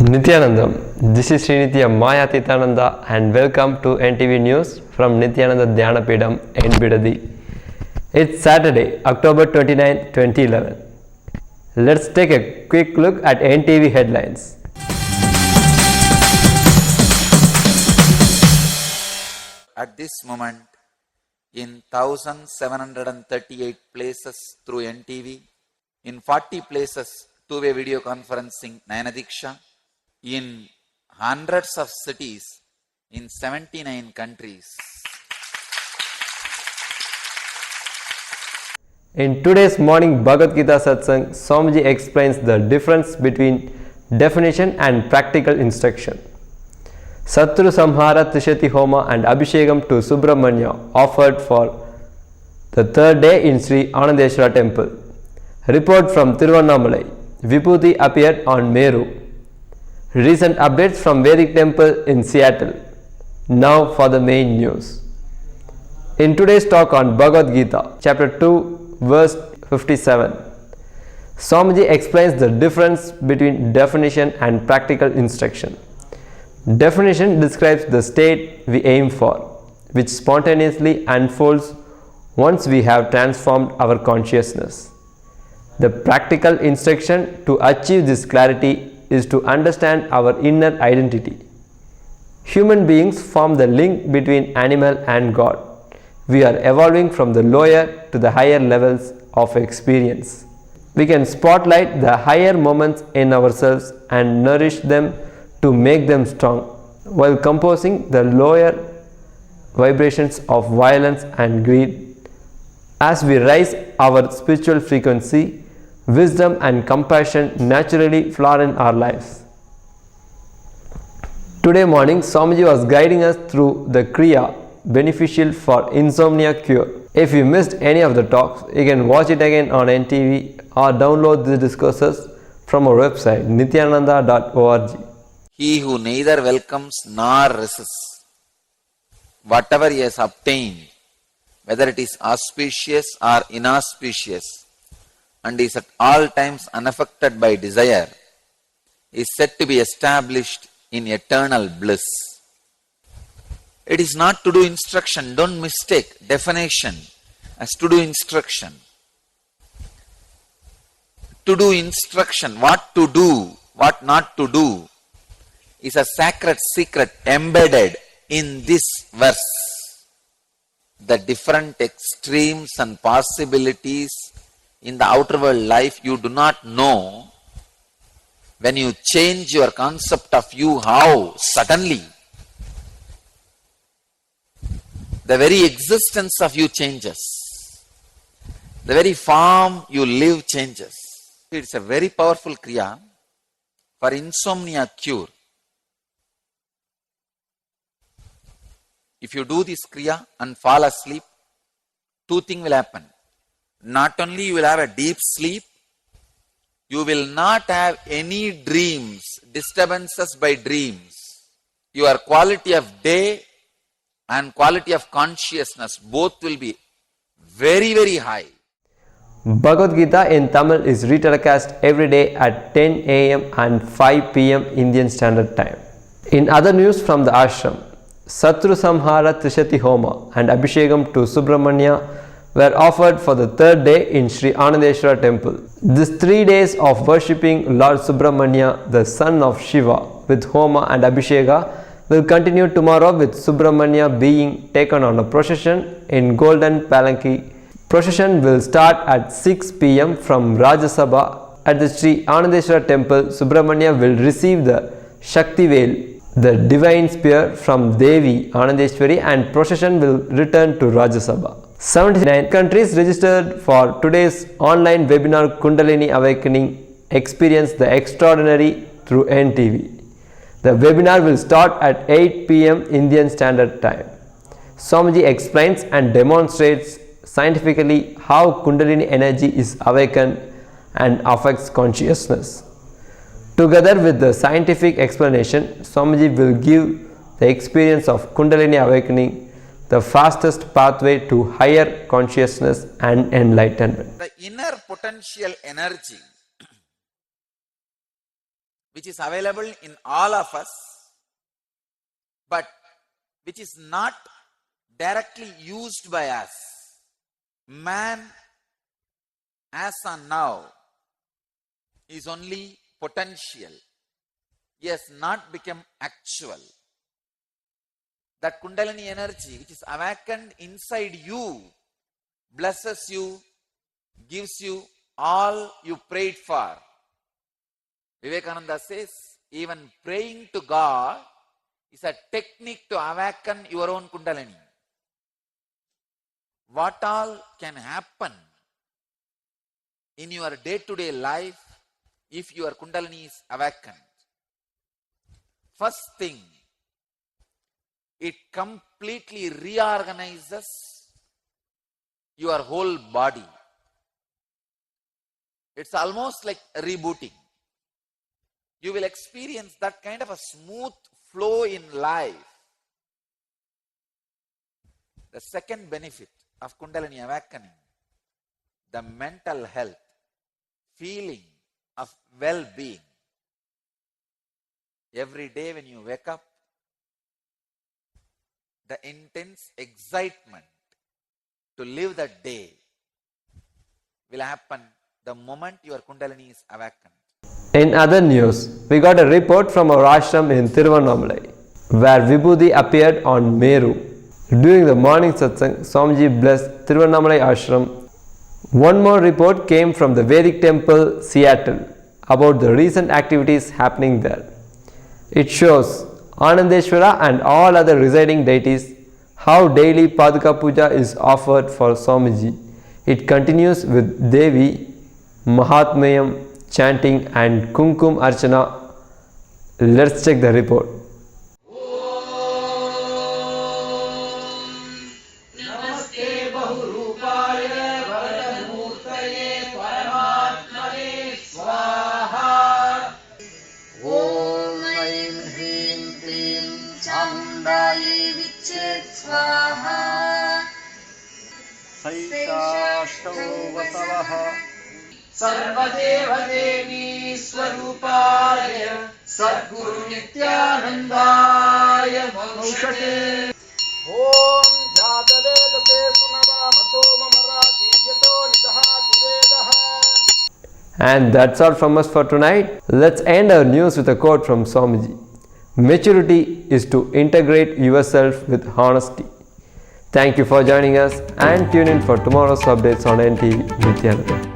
Nithyanandam, this is Sri Nithyananda and welcome to NTV News from Nithyananda Dhyanapidam in Bidadi. It's Saturday, October 29, 2011. Let's take a quick look at NTV headlines. At this moment, in 1738 places through NTV, in 40 places two-way video conferencing Nayana in hundreds of cities in 79 countries. In today's morning Bhagavad Satsang Swamiji explains the difference between definition and practical instruction. Shatru, samhara, trishati, homa and ABHISHEKAM to SUBRAMANYA offered for the third day in Sri Anadeshwara Temple. Report from Tiruvannamalai. Viboothi appeared on Mehru. Recent updates from Vedic Temple in Seattle. Now for the main news. In today's talk on Bhagavad Gita, chapter 2, verse 57, Swamiji explains the difference between definition and practical instruction. Definition describes the state we aim for, which spontaneously unfolds once we have transformed our consciousness. The practical instruction to achieve this clarity is to understand our inner identity. Human beings form the link between animal and God. We are evolving from the lower to the higher levels of experience. We can spotlight the higher moments in ourselves and nourish them to make them strong, while composing the lower vibrations of violence and greed. As we rise our spiritual frequency, wisdom and compassion naturally flower in our lives. Today morning, Swamiji was guiding us through the Kriya beneficial for insomnia cure. If you missed any of the talks, you can watch it again on NTV or download the discourses from our website nithyananda.org. He who neither welcomes nor resists whatever he has obtained, whether it is auspicious or inauspicious, and is at all times unaffected by desire, is said to be established in eternal bliss. It is not to do instruction. Don't mistake definition as to do instruction. To do instruction, what to do, what not to do, is a sacred secret embedded in this verse. The different extremes and possibilities in the outer world life you do not know. When you change your concept of you, how suddenly the very existence of you changes. The very form you live changes. It's a very powerful kriya for insomnia cure. If you do this kriya and fall asleep, two things will happen. Not only you will have a deep sleep, you will not have any dreams, disturbances by dreams. Your quality of day and quality of consciousness both will be very, very high. Bhagavad Gita in Tamil is retelecast every day at 10 a.m. and 5 p.m. Indian Standard Time. In other news from the ashram, Shatru, samhara, trishati, homa and ABHISHEKAM to SUBRAMANYA were offered for the third day in Sri Anadeshwara Temple. These 3 days of worshipping Lord Subramanya, the son of Shiva, with homa and abhisheka will continue tomorrow, with Subramanya being taken on a procession in golden palanquin. Procession will start at 6 p.m. from Rajya Sabha. At the Sri Anadeshwara Temple, Subramanya will receive the Shakti Veil, the divine spear, from Devi Anandeshwari, and procession will return to Rajya Sabha. 79 countries registered for today's online webinar Kundalini Awakening Experience the Extraordinary through NTV. The webinar will start at 8 p.m. Indian Standard Time. Swamiji explains and demonstrates scientifically how Kundalini energy is awakened and affects consciousness. Together with the scientific explanation, Swamiji will give the experience of Kundalini Awakening, the fastest pathway to higher consciousness and enlightenment. The inner potential energy which is available in all of us, but which is not directly used by us. Man, as on now, is only potential. He has not become actual. That Kundalini energy which is awakened inside you blesses you, gives you all you prayed for. Vivekananda says, even praying to God is a technique to awaken your own Kundalini. What all can happen in your day-to-day life if your Kundalini is awakened? First thing, it completely reorganizes your whole body. It's almost like rebooting. You will experience that kind of a smooth flow in life. The second benefit of Kundalini awakening, the mental health, feeling of well-being. Every day when you wake up, the intense excitement to live that day will happen the moment your Kundalini is awakened. In other news, we got a report from our ashram in Tiruvannamalai, where Viboothi appeared on Mehru. During the morning satsang, Swamiji blessed Tiruvannamalai ashram. One more report came from the Vedic Temple, Seattle, about the recent activities happening there. It shows Anadeshwara and all other residing deities how daily Paduka Puja is offered for Swamiji. It continues with Devi, Mahatmayam, chanting and Kumkum Archana. Let's check the report. सर्वदेव देवी स्वरूपाय सद्गुरु नित्यानंदाय मौषते ओम जातवेदसे सुनवामतो ममराति यतो निदहाति वेदः. And that's all from us for tonight. Let's end our news with a quote from Swamiji. Maturity is to integrate yourself with honesty. Thank you for joining us and tune in for tomorrow's updates on NTV Nithyananda.